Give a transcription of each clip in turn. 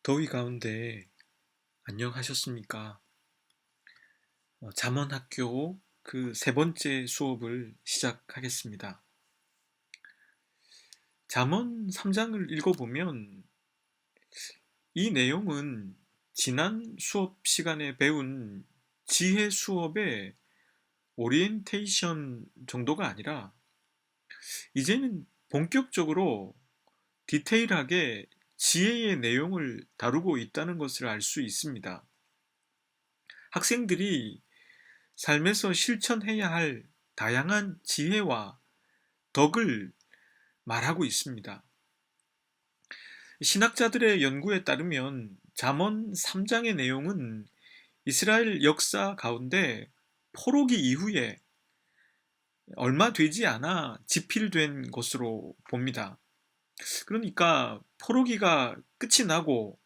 더위 가운데 안녕하셨습니까? 잠언학교 그 세 번째 수업을 시작하겠습니다. 잠언 3장을 읽어보면 이 내용은 지난 수업 시간에 배운 지혜 수업의 오리엔테이션 정도가 아니라 이제는 본격적으로 디테일하게 지혜의 내용을 다루고 있다는 것을 알 수 있습니다. 학생들이 삶에서 실천해야 할 다양한 지혜와 덕을 말하고 있습니다. 신학자들의 연구에 따르면 잠언 3장의 내용은 이스라엘 역사 가운데 포로기 이후에 얼마 되지 않아 집필된 것으로 봅니다. 그러니까 포로기가 끝이 나고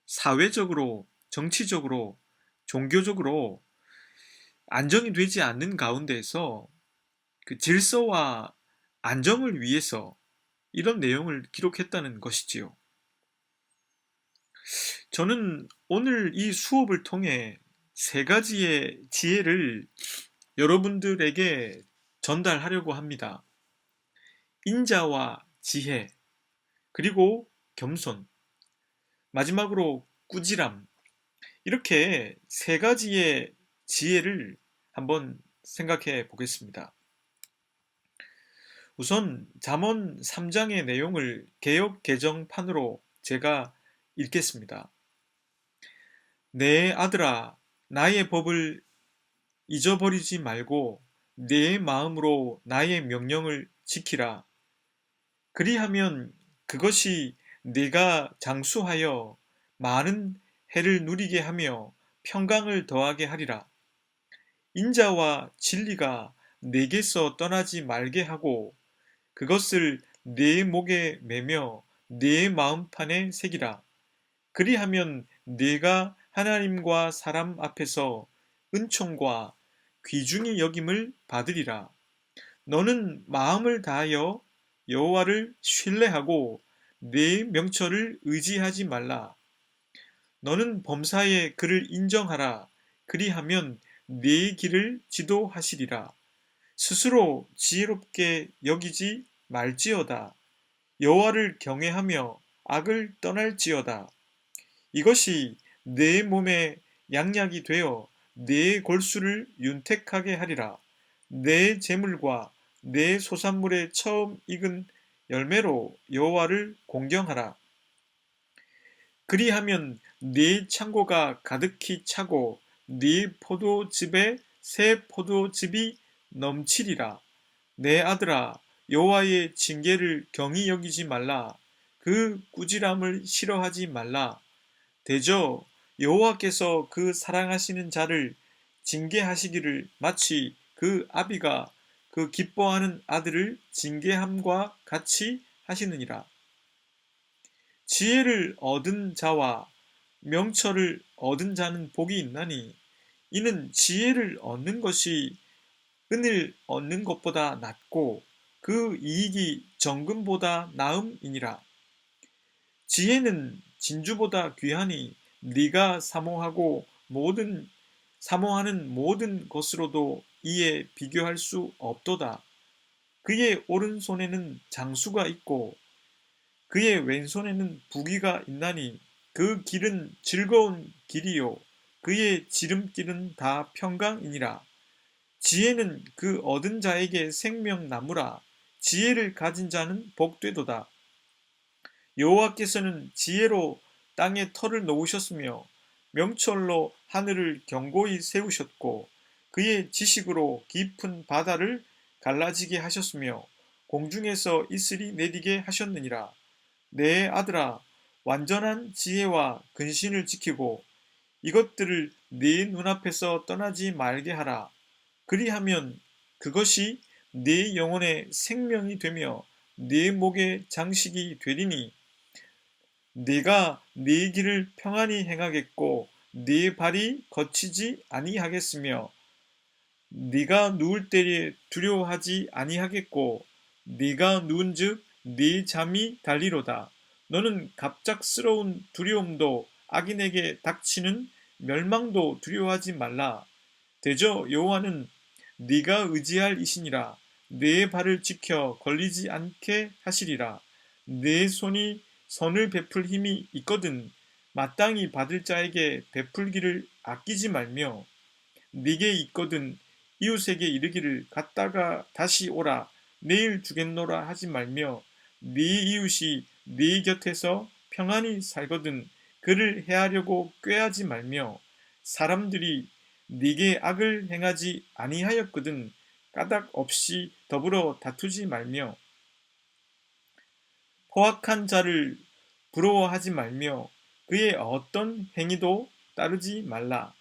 사회적으로, 정치적으로, 종교적으로 안정이 되지 않는 가운데에서 그 질서와 안정을 위해서 이런 내용을 기록했다는 것이지요. 저는 오늘 이 수업을 통해 세 가지의 지혜를 여러분들에게 전달하려고 합니다. 인자와 지혜, 그리고 겸손, 마지막으로 꾸지람, 이렇게 세 가지의 지혜를 한번 생각해 보겠습니다. 우선 잠언 3장의 내용을 개역 개정판으로 제가 읽겠습니다. 내 아들아, 나의 법을 잊어버리지 말고 내 마음으로 나의 명령을 지키라. 그리하면 그것이 네가 장수하여 많은 해를 누리게 하며 평강을 더하게 하리라. 인자와 진리가 내게서 떠나지 말게 하고 그것을 네 목에 매며 네 마음판에 새기라. 그리하면 네가 하나님과 사람 앞에서 은총과 귀중히 여김을 받으리라. 너는 마음을 다하여 여호와를 신뢰하고 네 명철을 의지하지 말라. 너는 범사에 그를 인정하라. 그리하면 네 길을 지도하시리라. 스스로 지혜롭게 여기지 말지어다. 여호와를 경외하며 악을 떠날지어다. 이것이 내 몸에 양약이 되어 내 골수를 윤택하게 하리라. 내 재물과 내 소산물의 처음 익은 열매로 여호와를 공경하라. 그리하면 네 창고가 가득히 차고 네 포도즙에 새 포도즙이 넘치리라. 내 아들아, 여호와의 징계를 경히 여기지 말라. 그 꾸지람을 싫어하지 말라. 대저 여호와께서 그 사랑하시는 자를 징계하시기를 마치 그 아비가 그 기뻐하는 아들을 징계함과 같이 하시느니라. 지혜를 얻은 자와 명철을 얻은 자는 복이 있나니 이는 지혜를 얻는 것이 은을 얻는 것보다 낫고 그 이익이 정금보다 나음이니라. 지혜는 진주보다 귀하니 네가 사모하는 모든 것으로도 이에 비교할 수 없도다. 그의 오른손에는 장수가 있고 그의 왼손에는 부귀가 있나니 그 길은 즐거운 길이요 그의 지름길은 다 평강이니라. 지혜는 그 얻은 자에게 생명나무라. 지혜를 가진 자는 복되도다. 여호와께서는 지혜로 땅에 터를 놓으셨으며 명철로 하늘을 견고히 세우셨고 그의 지식으로 깊은 바다를 갈라지게 하셨으며 공중에서 이슬이 내리게 하셨느니라. 내 아들아, 완전한 지혜와 근신을 지키고 이것들을 네 눈앞에서 떠나지 말게 하라. 그리하면 그것이 네 영혼의 생명이 되며 네 목의 장식이 되리니 네가 네 길을 평안히 행하겠고 네 발이 거치지 아니하겠으며 네가 누울 때에 두려워하지 아니하겠고 네가 누운즉 네 잠이 달리로다. 너는 갑작스러운 두려움도 악인에게 닥치는 멸망도 두려워하지 말라. 대저 여호와는 네가 의지할 이시니라. 네 발을 지켜 걸리지 않게 하시리라. 네 손이 선을 베풀 힘이 있거든 마땅히 받을 자에게 베풀기를 아끼지 말며 네게 있거든 이웃에게 이르기를 갔다가 다시 오라 내일 주겠노라 하지 말며 네 이웃이 네 곁에서 평안히 살거든 그를 해하려고 꾀하지 말며 사람들이 네게 악을 행하지 아니하였거든 까닭 없이 더불어 다투지 말며 포악한 자를 부러워하지 말며 그의 어떤 행위도 따르지 말라.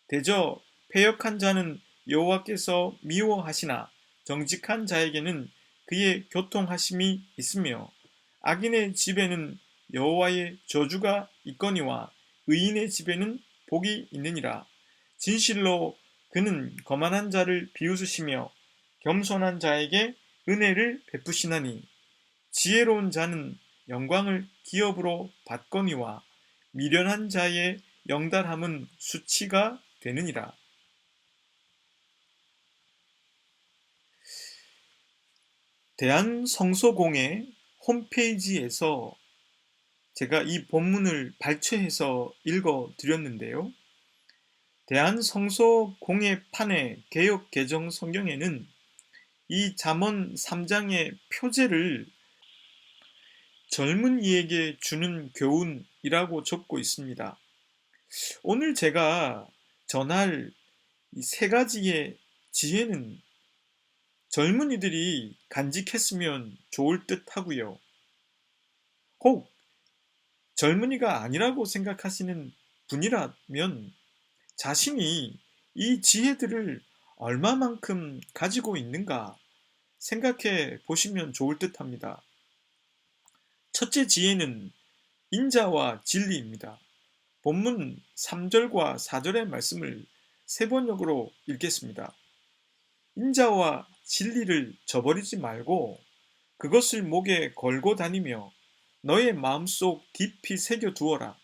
대저 패역한 자는 여호와께서 미워하시나 정직한 자에게는 그의 교통하심이 있으며 악인의 집에는 여호와의 저주가 있거니와 의인의 집에는 복이 있느니라. 진실로 그는 거만한 자를 비웃으시며 겸손한 자에게 은혜를 베푸시나니 지혜로운 자는 영광을 기업으로 받거니와 미련한 자의 영달함은 수치가 되느니라. 대한성소공회 홈페이지에서 제가 이 본문을 발췌해서 읽어 드렸는데요. 대한성소공회판의 개역 개정 성경에는 이 잠언 3장의 표제를 젊은이에게 주는 교훈이라고 적고 있습니다. 오늘 제가 전할 이 세 가지의 지혜는 젊은이들이 간직했으면 좋을 듯 하고요. 혹 젊은이가 아니라고 생각하시는 분이라면 자신이 이 지혜들을 얼마만큼 가지고 있는가 생각해 보시면 좋을 듯 합니다. 첫째 지혜는 인자와 진리입니다. 본문 3절과 4절의 말씀을 세 번역으로 읽겠습니다. 인자와 진리를 저버리지 말고 그것을 목에 걸고 다니며 너의 마음속 깊이 새겨 두어라.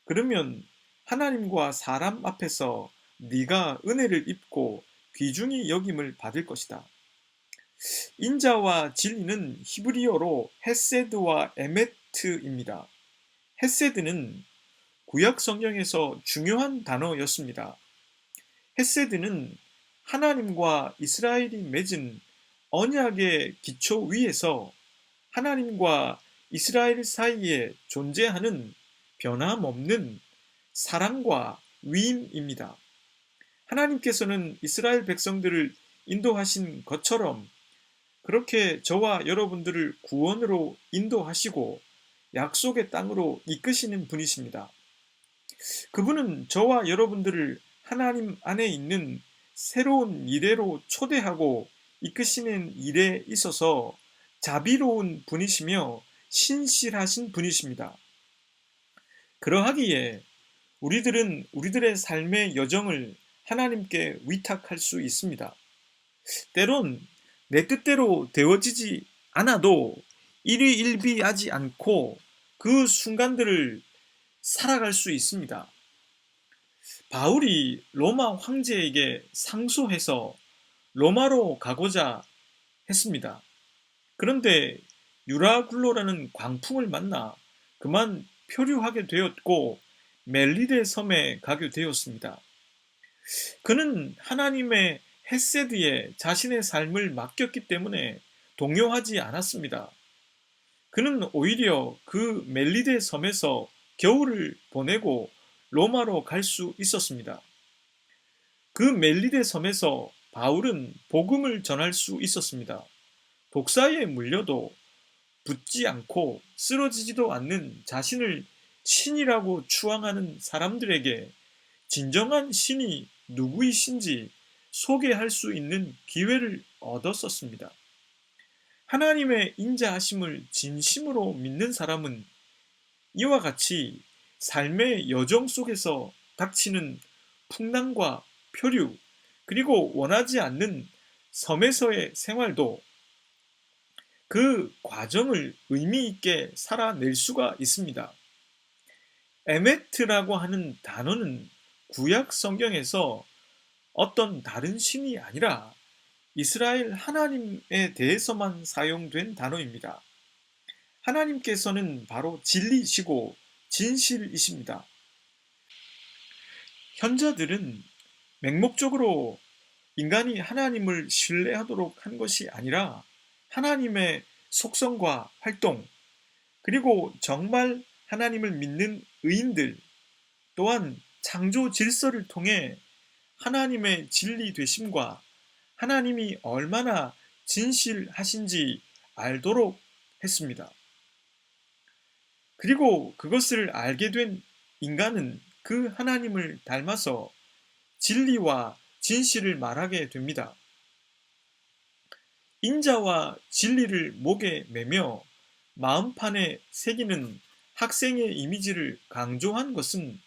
그러면 하나님과 사람 앞에서 네가 은혜를 입고 귀중히 여김을 받을 것이다. 인자와 진리는 히브리어로 헤세드와 에메트입니다. 헤세드는 구약 성경에서 중요한 단어였습니다. 헤세드는 하나님과 이스라엘이 맺은 언약의 기초 위에서 하나님과 이스라엘 사이에 존재하는 변함없는 사랑과 위임입니다. 하나님께서는 이스라엘 백성들을 인도하신 것처럼 그렇게 저와 여러분들을 구원으로 인도하시고 약속의 땅으로 이끄시는 분이십니다. 그분은 저와 여러분들을 하나님 안에 있는 새로운 미래로 초대하고 이끄시는 일에 있어서 자비로운 분이시며 신실하신 분이십니다. 그러하기에 우리들은 우리들의 삶의 여정을 하나님께 위탁할 수 있습니다. 때론 내 뜻대로 되어지지 않아도 일희일비하지 않고 그 순간들을 살아갈 수 있습니다. 바울이 로마 황제에게 상소해서 로마로 가고자 했습니다. 그런데 유라굴로라는 광풍을 만나 그만 표류하게 되었고 멜리데 섬에 가게 되었습니다. 그는 하나님의 헤세드에 자신의 삶을 맡겼기 때문에 동요하지 않았습니다. 그는 오히려 그 멜리데 섬에서 겨울을 보내고 로마로 갈 수 있었습니다. 그 멜리데 섬에서 바울은 복음을 전할 수 있었습니다. 독사에 물려도 붙지 않고 쓰러지지도 않는 자신을 신이라고 추앙하는 사람들에게 진정한 신이 누구이신지 소개할 수 있는 기회를 얻었었습니다. 하나님의 인자하심을 진심으로 믿는 사람은 이와 같이 삶의 여정 속에서 닥치는 풍랑과 표류, 그리고 원하지 않는 섬에서의 생활도 그 과정을 의미 있게 살아낼 수가 있습니다. 에메트라고 하는 단어는 구약 성경에서 어떤 다른 신이 아니라 이스라엘 하나님에 대해서만 사용된 단어입니다. 하나님께서는 바로 진리시고 진실이십니다. 현자들은 맹목적으로 인간이 하나님을 신뢰하도록 한 것이 아니라 하나님의 속성과 활동, 그리고 정말 하나님을 믿는 의인들, 또한 창조 질서를 통해 하나님의 진리 되심과 하나님이 얼마나 진실하신지 알도록 했습니다. 그리고 그것을 알게 된 인간은 그 하나님을 닮아서 진리와 진실을 말하게 됩니다. 인자와 진리를 목에 매며 마음판에 새기는 학생의 이미지를 강조한 것은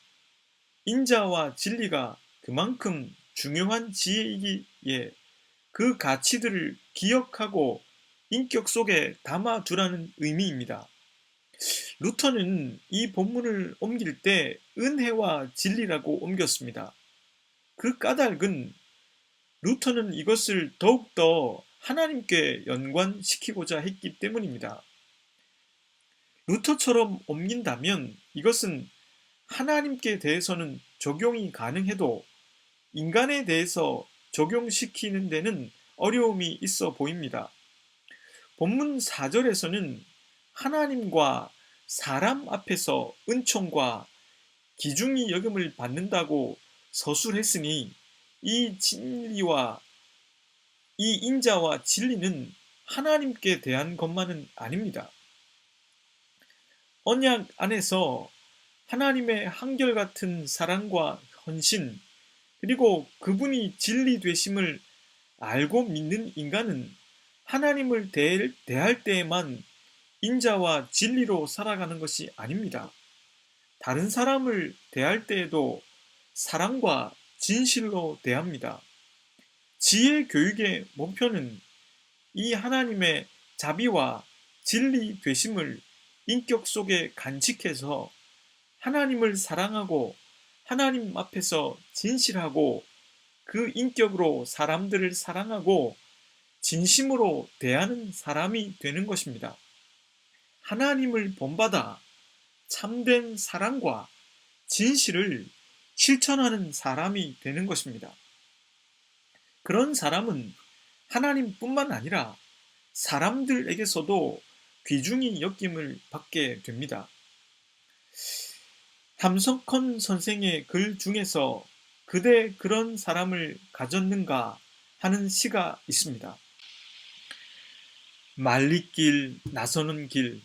인자와 진리가 그만큼 중요한 지혜이기에 그 가치들을 기억하고 인격 속에 담아두라는 의미입니다. 루터는 이 본문을 옮길 때 은혜와 진리라고 옮겼습니다. 그 까닭은 루터는 이것을 더욱더 하나님께 연관시키고자 했기 때문입니다. 루터처럼 옮긴다면 이것은 하나님께 대해서는 적용이 가능해도 인간에 대해서 적용시키는 데는 어려움이 있어 보입니다. 본문 4절에서는 하나님과 사람 앞에서 은총과 기중이 여김을 받는다고 서술했으니 이 진리와 이 인자와 진리는 하나님께 대한 것만은 아닙니다. 언약 안에서 하나님의 한결같은 사랑과 헌신, 그리고 그분이 진리 되심을 알고 믿는 인간은 하나님을 대할 때에만 인자와 진리로 살아가는 것이 아닙니다. 다른 사람을 대할 때에도 사랑과 진실로 대합니다. 지혜 교육의 목표는 이 하나님의 자비와 진리 되심을 인격 속에 간직해서 하나님을 사랑하고 하나님 앞에서 진실하고 그 인격으로 사람들을 사랑하고 진심으로 대하는 사람이 되는 것입니다. 하나님을 본받아 참된 사랑과 진실을 실천하는 사람이 되는 것입니다. 그런 사람은 하나님뿐만 아니라 사람들에게서도 귀중히 여김을 받게 됩니다. 함석헌 선생의 글 중에서 그대 그런 사람을 가졌는가 하는 시가 있습니다. 말리길 나서는 길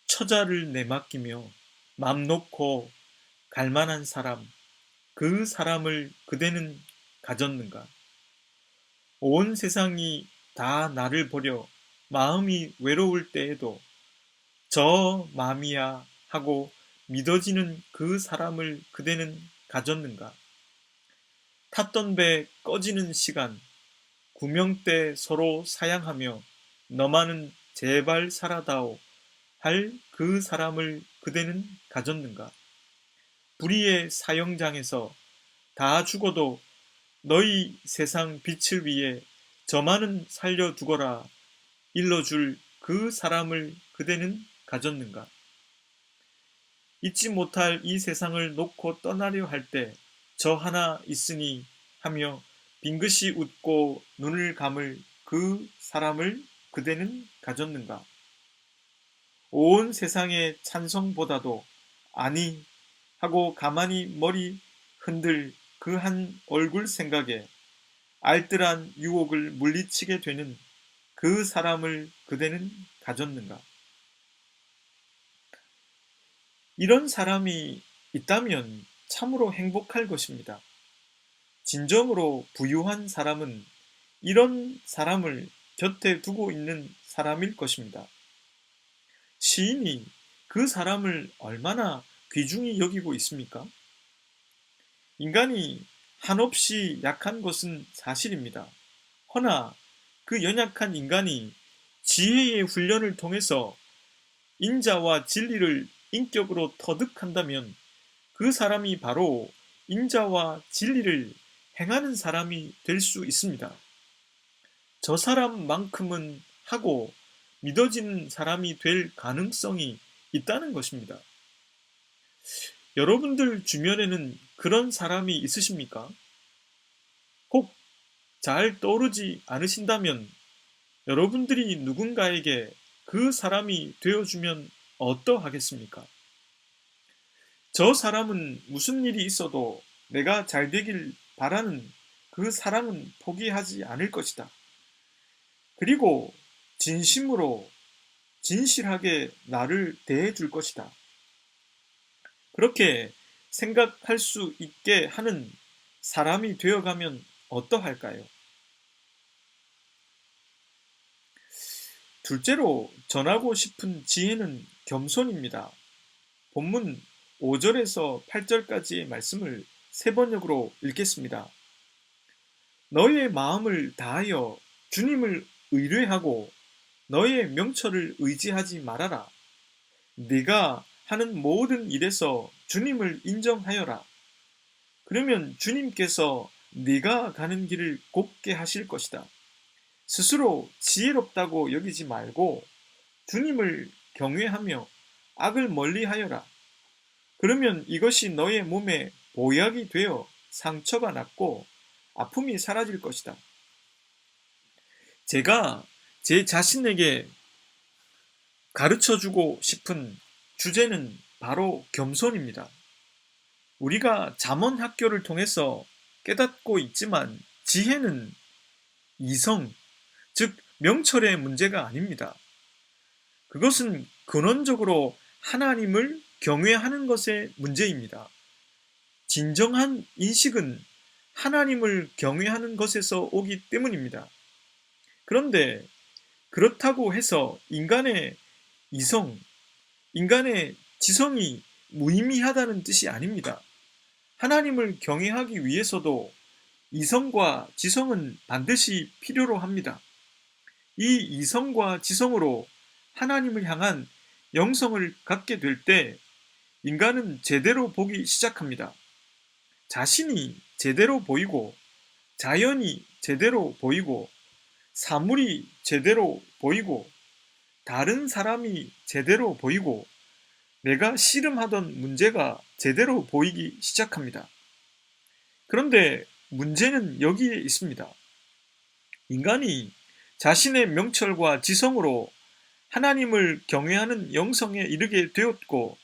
처자를 내맡기며 맘 놓고 갈만한 사람, 그 사람을 그대는 가졌는가? 온 세상이 다 나를 버려 마음이 외로울 때에도 저 맘이야 하고 믿어지는 그 사람을 그대는 가졌는가? 탔던 배 꺼지는 시간, 구명때 서로 사양하며 너만은 제발 살아다오 할 그 사람을 그대는 가졌는가? 불의의 사형장에서 다 죽어도 너희 세상 빛을 위해 저만은 살려두거라 일러줄 그 사람을 그대는 가졌는가? 잊지 못할 이 세상을 놓고 떠나려 할 때 저 하나 있으니 하며 빙긋이 웃고 눈을 감을 그 사람을 그대는 가졌는가? 온 세상의 찬성보다도 아니 하고 가만히 머리 흔들 그 한 얼굴 생각에 알뜰한 유혹을 물리치게 되는 그 사람을 그대는 가졌는가? 이런 사람이 있다면 참으로 행복할 것입니다. 진정으로 부유한 사람은 이런 사람을 곁에 두고 있는 사람일 것입니다. 시인이 그 사람을 얼마나 귀중히 여기고 있습니까? 인간이 한없이 약한 것은 사실입니다. 허나 그 연약한 인간이 지혜의 훈련을 통해서 인자와 진리를 인격으로 터득한다면 그 사람이 바로 인자와 진리를 행하는 사람이 될 수 있습니다. 저 사람만큼은 하고 믿어지는 사람이 될 가능성이 있다는 것입니다. 여러분들 주변에는 그런 사람이 있으십니까? 혹 잘 떠오르지 않으신다면 여러분들이 누군가에게 그 사람이 되어주면 어떠하겠습니까? 저 사람은 무슨 일이 있어도 내가 잘 되길 바라는 그 사람은 포기하지 않을 것이다. 그리고 진심으로 진실하게 나를 대해줄 것이다. 그렇게 생각할 수 있게 하는 사람이 되어가면 어떠할까요? 둘째로 전하고 싶은 지혜는 겸손입니다. 본문 5절에서 8절까지의 말씀을 세 번역으로 읽겠습니다. 너의 마음을 다하여 주님을 의뢰하고 너의 명철을 의지하지 말아라. 네가 하는 모든 일에서 주님을 인정하여라. 그러면 주님께서 네가 가는 길을 곱게 하실 것이다. 스스로 지혜롭다고 여기지 말고 주님을 경외하며 악을 멀리하여라. 그러면 이것이 너의 몸에 보약이 되어 상처가 낫고 아픔이 사라질 것이다. 제가 제 자신에게 가르쳐주고 싶은 주제는 바로 겸손입니다. 우리가 잠언 학교를 통해서 깨닫고 있지만 지혜는 이성, 즉 명철의 문제가 아닙니다. 그것은 근원적으로 하나님을 경외하는 것의 문제입니다. 진정한 인식은 하나님을 경외하는 것에서 오기 때문입니다. 그런데 그렇다고 해서 인간의 이성, 인간의 지성이 무의미하다는 뜻이 아닙니다. 하나님을 경외하기 위해서도 이성과 지성은 반드시 필요로 합니다. 이 이성과 지성으로 하나님을 향한 영성을 갖게 될 때 인간은 제대로 보기 시작합니다. 자신이 제대로 보이고 자연이 제대로 보이고 사물이 제대로 보이고 다른 사람이 제대로 보이고 내가 씨름하던 문제가 제대로 보이기 시작합니다. 그런데 문제는 여기에 있습니다. 인간이 자신의 명철과 지성으로 하나님을 경외하는 영성에 이르게 되었고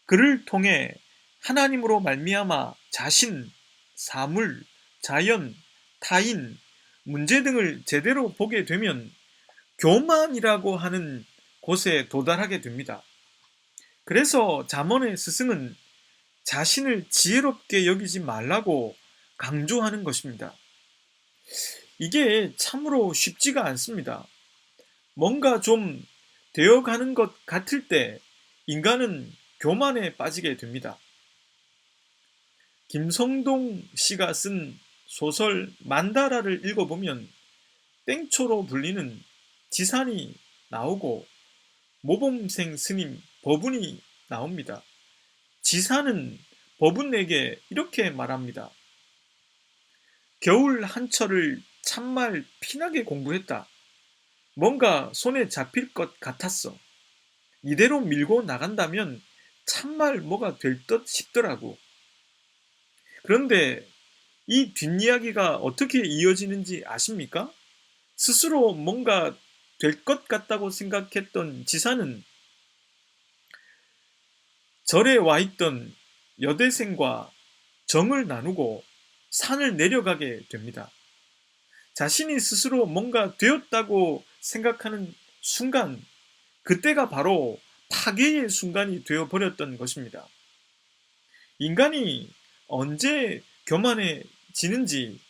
그를 통해 하나님으로 말미암아 자신, 사물, 자연, 타인, 문제 등을 제대로 보게 되면 교만이라고 하는 곳에 도달하게 됩니다. 그래서 잠언의 스승은 자신을 지혜롭게 여기지 말라고 강조하는 것입니다. 이게 참으로 쉽지가 않습니다. 뭔가 좀 되어가는 것 같을 때 인간은 교만에 빠지게 됩니다. 김성동 씨가 쓴 소설 만다라를 읽어보면 땡초로 불리는 지산이 나오고 모범생 스님 법운이 나옵니다. 지산은 법운에게 이렇게 말합니다. 겨울 한철을 참말 피나게 공부했다. 뭔가 손에 잡힐 것 같았어. 이대로 밀고 나간다면 참말 뭐가 될 듯 싶더라고. 그런데 이 뒷이야기가 어떻게 이어지는지 아십니까? 스스로 뭔가 될 것 같다고 생각했던 지사는 절에 와 있던 여대생과 정을 나누고 산을 내려가게 됩니다. 자신이 스스로 뭔가 되었다고 생각하는 순간, 그때가 바로 파괴의 순간이 되어버렸던 것입니다. 인간이 언제 교만해지는지,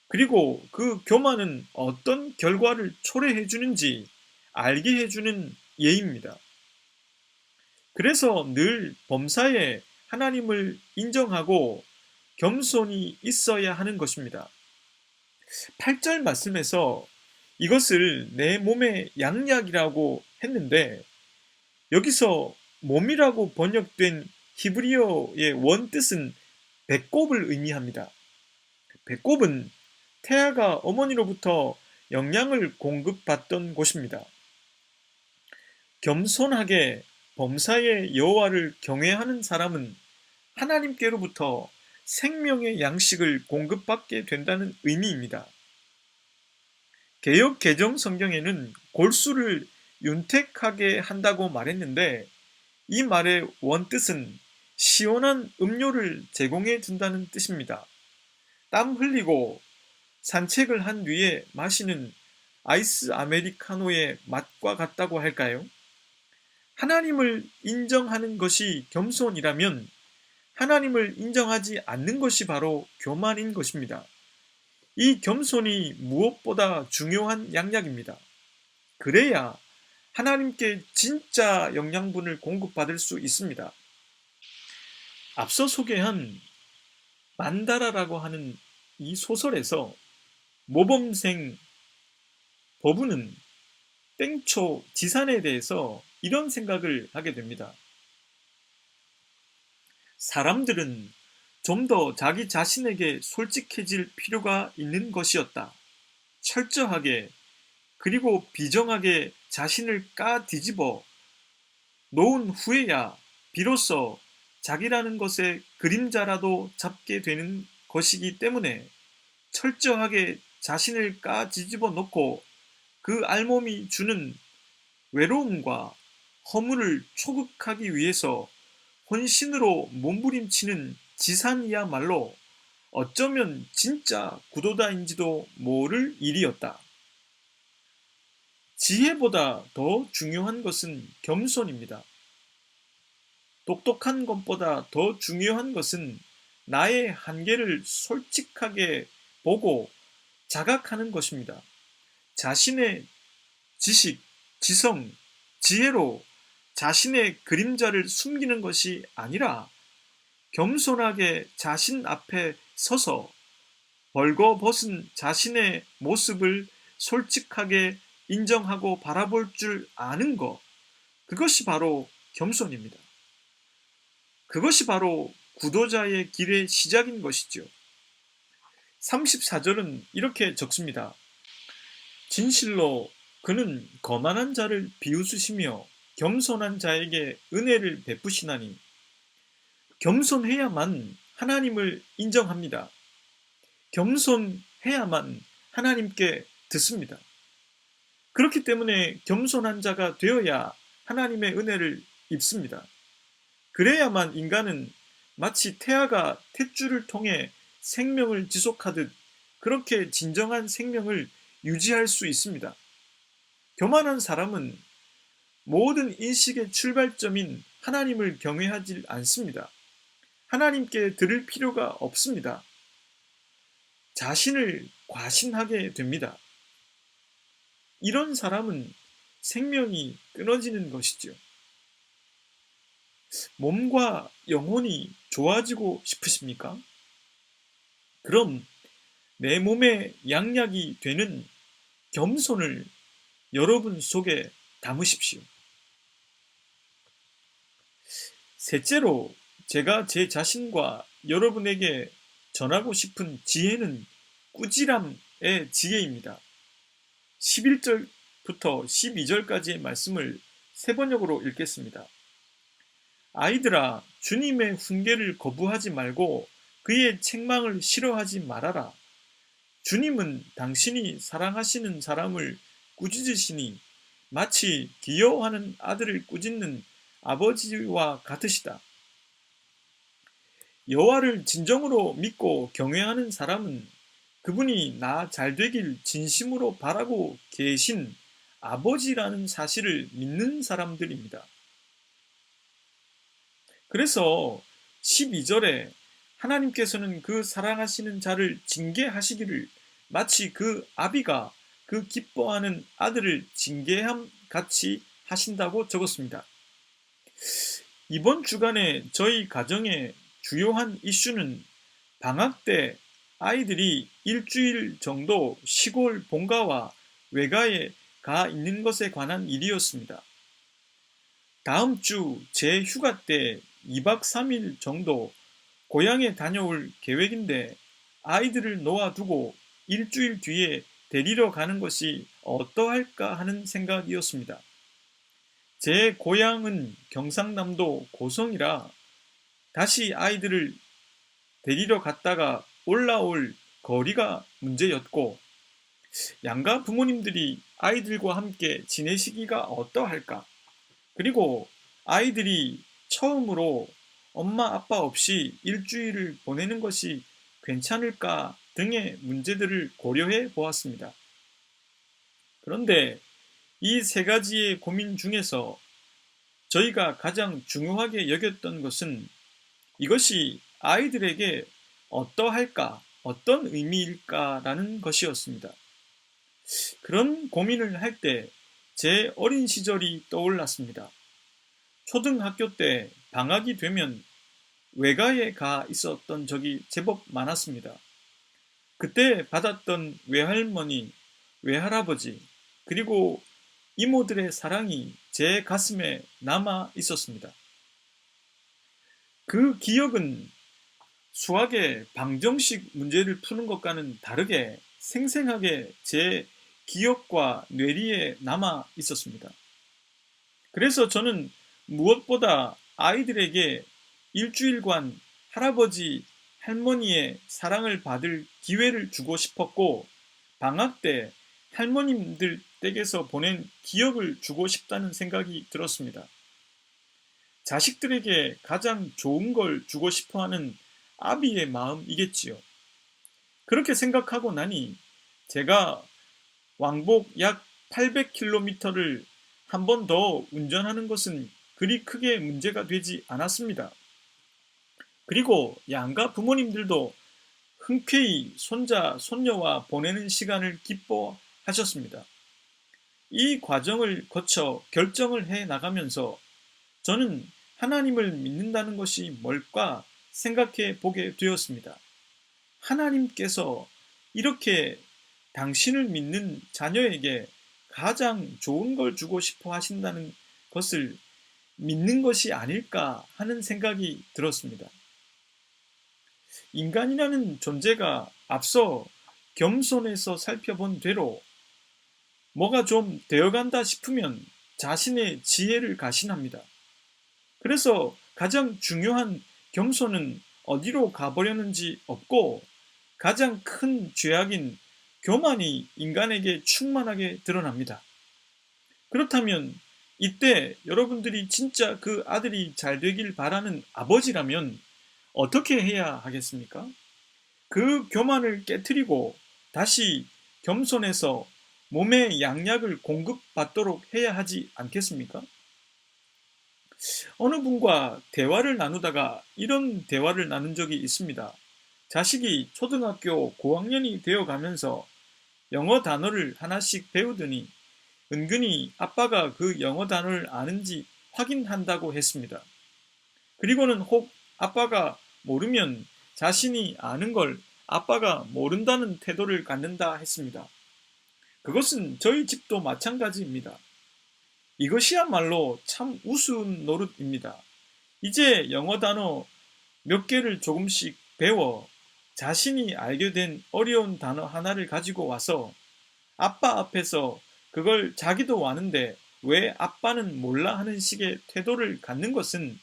그리고 그 교만은 어떤 결과를 초래해주는지 알게 해주는 예입니다. 그래서 늘 범사에 하나님을 인정하고 겸손이 있어야 하는 것입니다. 8절 말씀에서 이것을 내 몸의 양약이라고 했는데 여기서 몸이라고 번역된 히브리어의 원뜻은 배꼽을 의미합니다. 배꼽은 태아가 어머니로부터 영양을 공급받던 곳입니다. 겸손하게 범사의 여호와를 경외하는 사람은 하나님께로부터 생명의 양식을 공급받게 된다는 의미입니다. 개역 개정 성경에는 골수를 윤택하게 한다고 말했는데 이 말의 원뜻은 시원한 음료를 제공해 준다는 뜻입니다. 땀 흘리고 산책을 한 뒤에 마시는 아이스 아메리카노의 맛과 같다고 할까요? 하나님을 인정하는 것이 겸손이라면 하나님을 인정하지 않는 것이 바로 교만인 것입니다. 이 겸손이 무엇보다 중요한 양약입니다. 그래야 하나님께 진짜 영양분을 공급받을 수 있습니다. 앞서 소개한 만다라라고 하는 이 소설에서 모범생 버부는 땡초 지산에 대해서 이런 생각을 하게 됩니다. 사람들은 좀 더 자기 자신에게 솔직해질 필요가 있는 것이었다. 철저하게 그리고 비정하게 자신을 까 뒤집어 놓은 후에야 비로소 자기라는 것의 그림자라도 잡게 되는 것이기 때문에 철저하게 자신을 까 뒤집어 놓고 그 알몸이 주는 외로움과 허물을 초극하기 위해서 혼신으로 몸부림치는 지산이야말로 어쩌면 진짜 구도다인지도 모를 일이었다. 지혜보다 더 중요한 것은 겸손입니다. 똑똑한 것보다 더 중요한 것은 나의 한계를 솔직하게 보고 자각하는 것입니다. 자신의 지식, 지성, 지혜로 자신의 그림자를 숨기는 것이 아니라 겸손하게 자신 앞에 서서 벌거벗은 자신의 모습을 솔직하게 인정하고 바라볼 줄 아는 것, 그것이 바로 겸손입니다. 그것이 바로 구도자의 길의 시작인 것이죠. 34절은 이렇게 적습니다. 진실로 그는 거만한 자를 비웃으시며 겸손한 자에게 은혜를 베푸시나니 겸손해야만 하나님을 인정합니다. 겸손해야만 하나님께 듣습니다. 그렇기 때문에 겸손한 자가 되어야 하나님의 은혜를 입습니다. 그래야만 인간은 마치 태아가 탯줄을 통해 생명을 지속하듯 그렇게 진정한 생명을 유지할 수 있습니다. 교만한 사람은 모든 인식의 출발점인 하나님을 경외하지 않습니다. 하나님께 들을 필요가 없습니다. 자신을 과신하게 됩니다. 이런 사람은 생명이 끊어지는 것이죠. 몸과 영혼이 좋아지고 싶으십니까? 그럼 내 몸의 양약이 되는 겸손을 여러분 속에 담으십시오. 셋째로 제가 제 자신과 여러분에게 전하고 싶은 지혜는 꾸지람의 지혜입니다. 11절부터 12절까지의 말씀을 세 번역으로 읽겠습니다. 아이들아, 주님의 훈계를 거부하지 말고 그의 책망을 싫어하지 말아라. 주님은 당신이 사랑하시는 사람을 꾸짖으시니 마치 귀여워하는 아들을 꾸짖는 아버지와 같으시다. 여호와를 진정으로 믿고 경외하는 사람은 그분이 나 잘되길 진심으로 바라고 계신 아버지라는 사실을 믿는 사람들입니다. 그래서 12절에 하나님께서는 그 사랑하시는 자를 징계하시기를 마치 그 아비가 그 기뻐하는 아들을 징계함 같이 하신다고 적었습니다. 이번 주간에 저희 가정의 주요한 이슈는 방학 때 아이들이 일주일 정도 시골 본가와 외가에 가 있는 것에 관한 일이었습니다. 다음 주 제 휴가 때 2박 3일 정도 고향에 다녀올 계획인데 아이들을 놓아두고 일주일 뒤에 데리러 가는 것이 어떠할까 하는 생각이었습니다. 제 고향은 경상남도 고성이라 다시 아이들을 데리러 갔다가 올라올 거리가 문제였고 양가 부모님들이 아이들과 함께 지내시기가 어떠할까? 그리고 아이들이 처음으로 엄마 아빠 없이 일주일을 보내는 것이 괜찮을까 등의 문제들을 고려해 보았습니다. 그런데 이 세 가지의 고민 중에서 저희가 가장 중요하게 여겼던 것은 이것이 아이들에게 어떠할까, 어떤 의미일까라는 것이었습니다. 그런 고민을 할 때 제 어린 시절이 떠올랐습니다. 초등학교 때 방학이 되면 외가에 가 있었던 적이 제법 많았습니다. 그때 받았던 외할머니, 외할아버지, 그리고 이모들의 사랑이 제 가슴에 남아 있었습니다. 그 기억은 수학의 방정식 문제를 푸는 것과는 다르게 생생하게 제 기억과 뇌리에 남아 있었습니다. 그래서 저는 무엇보다 아이들에게 일주일간 할아버지, 할머니의 사랑을 받을 기회를 주고 싶었고, 방학 때 할머님들 댁에서 보낸 기억을 주고 싶다는 생각이 들었습니다. 자식들에게 가장 좋은 걸 주고 싶어 하는 아비의 마음이겠지요. 그렇게 생각하고 나니 제가 왕복 약 800km를 한 번 더 운전하는 것은 그리 크게 문제가 되지 않았습니다. 그리고 양가 부모님들도 흔쾌히 손자, 손녀와 보내는 시간을 기뻐하셨습니다. 이 과정을 거쳐 결정을 해 나가면서 저는 하나님을 믿는다는 것이 뭘까 생각해 보게 되었습니다. 하나님께서 이렇게 당신을 믿는 자녀에게 가장 좋은 걸 주고 싶어 하신다는 것을 믿는 것이 아닐까 하는 생각이 들었습니다. 인간이라는 존재가 앞서 겸손해서 살펴본 대로 뭐가 좀 되어간다 싶으면 자신의 지혜를 가신합니다. 그래서 가장 중요한 겸손은 어디로 가버렸는지 없고 가장 큰 죄악인 교만이 인간에게 충만하게 드러납니다. 그렇다면 이때 여러분들이 진짜 그 아들이 잘 되길 바라는 아버지라면 어떻게 해야 하겠습니까? 그 교만을 깨트리고 다시 겸손해서 몸의 양약을 공급받도록 해야 하지 않겠습니까? 어느 분과 대화를 나누다가 이런 대화를 나눈 적이 있습니다. 자식이 초등학교 고학년이 되어 가면서 영어 단어를 하나씩 배우더니 은근히 아빠가 그 영어 단어를 아는지 확인한다고 했습니다. 그리고는 혹 아빠가 모르면 자신이 아는 걸 아빠가 모른다는 태도를 갖는다 했습니다. 그것은 저희 집도 마찬가지입니다. 이것이야말로 참 우스운 노릇입니다. 이제 영어 단어 몇 개를 조금씩 배워 자신이 알게 된 어려운 단어 하나를 가지고 와서 아빠 앞에서 그걸 자기도 아는데 왜 아빠는 몰라 하는 식의 태도를 갖는 것은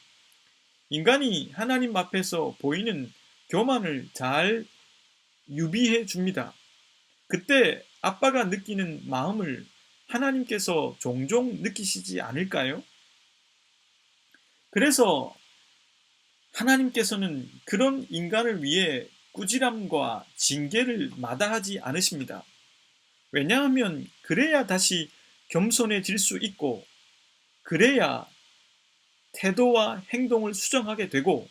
인간이 하나님 앞에서 보이는 교만을 잘 유비해 줍니다. 그때 아빠가 느끼는 마음을 하나님께서 종종 느끼시지 않을까요? 그래서 하나님께서는 그런 인간을 위해 꾸지람과 징계를 마다하지 않으십니다. 왜냐하면 그래야 다시 겸손해질 수 있고 그래야 태도와 행동을 수정하게 되고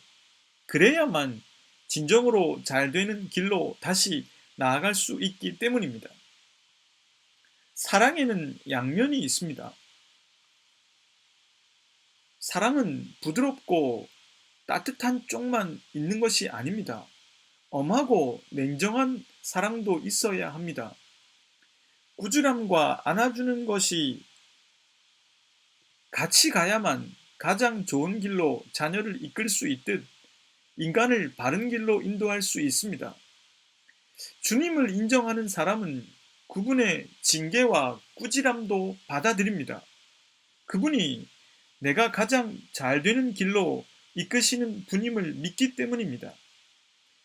그래야만 진정으로 잘 되는 길로 다시 나아갈 수 있기 때문입니다. 사랑에는 양면이 있습니다. 사랑은 부드럽고 따뜻한 쪽만 있는 것이 아닙니다. 엄하고 냉정한 사랑도 있어야 합니다. 꾸준함과 안아주는 것이 같이 가야만 가장 좋은 길로 자녀를 이끌 수 있듯 인간을 바른 길로 인도할 수 있습니다. 주님을 인정하는 사람은 그분의 징계와 꾸지람도 받아들입니다. 그분이 내가 가장 잘 되는 길로 이끄시는 분임을 믿기 때문입니다.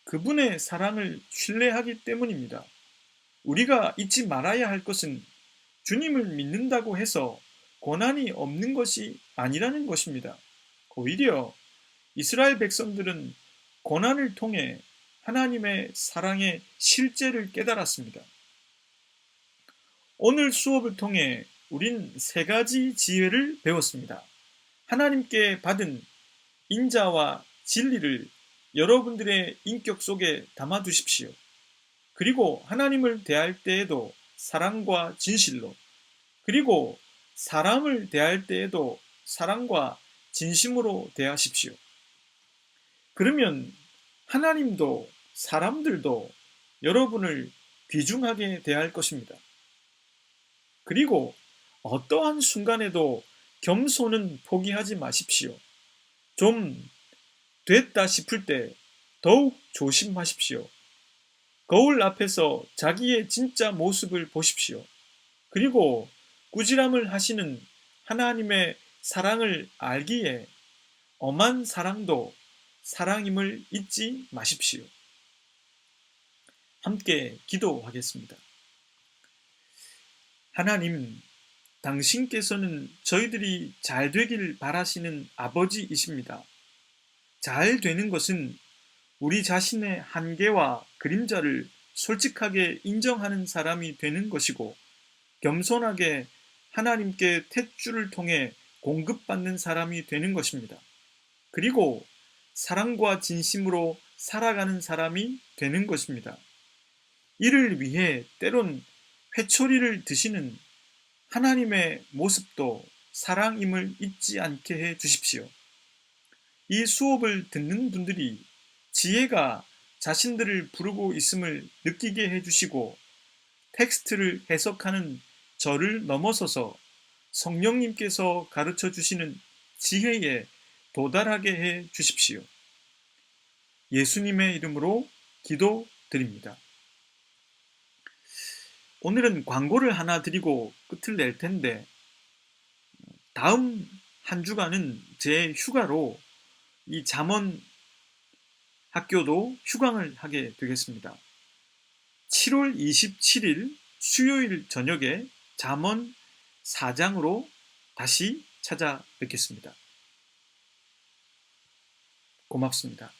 그분의 사랑을 신뢰하기 때문입니다. 우리가 잊지 말아야 할 것은 주님을 믿는다고 해서 고난이 없는 것이 아니라는 것입니다. 오히려 이스라엘 백성들은 고난을 통해 하나님의 사랑의 실제를 깨달았습니다. 오늘 수업을 통해 우린 세 가지 지혜를 배웠습니다. 하나님께 받은 인자와 진리를 여러분들의 인격 속에 담아두십시오. 그리고 하나님을 대할 때에도 사랑과 진실로, 그리고 사람을 대할 때에도 사랑과 진심으로 대하십시오. 그러면 하나님도 사람들도 여러분을 귀중하게 대할 것입니다. 그리고 어떠한 순간에도 겸손은 포기하지 마십시오. 좀 됐다 싶을 때 더욱 조심하십시오. 거울 앞에서 자기의 진짜 모습을 보십시오. 그리고 꾸지람을 하시는 하나님의 사랑을 알기에 엄한 사랑도 사랑임을 잊지 마십시오. 함께 기도하겠습니다. 하나님, 당신께서는 저희들이 잘 되길 바라시는 아버지이십니다. 잘 되는 것은 우리 자신의 한계와 그림자를 솔직하게 인정하는 사람이 되는 것이고, 겸손하게 하나님께 탯줄을 통해 공급받는 사람이 되는 것입니다. 그리고 사랑과 진심으로 살아가는 사람이 되는 것입니다. 이를 위해 때론 회초리를 드시는 하나님의 모습도 사랑임을 잊지 않게 해 주십시오. 이 수업을 듣는 분들이 지혜가 자신들을 부르고 있음을 느끼게 해주시고 텍스트를 해석하는 저를 넘어서서 성령님께서 가르쳐 주시는 지혜에 도달하게 해 주십시오. 예수님의 이름으로 기도드립니다. 오늘은 광고를 하나 드리고 끝을 낼 텐데, 다음 한 주간은 제 휴가로 이 잠언 학교도 휴강을 하게 되겠습니다. 7월 27일 수요일 저녁에 잠언 4장으로 다시 찾아뵙겠습니다. 고맙습니다.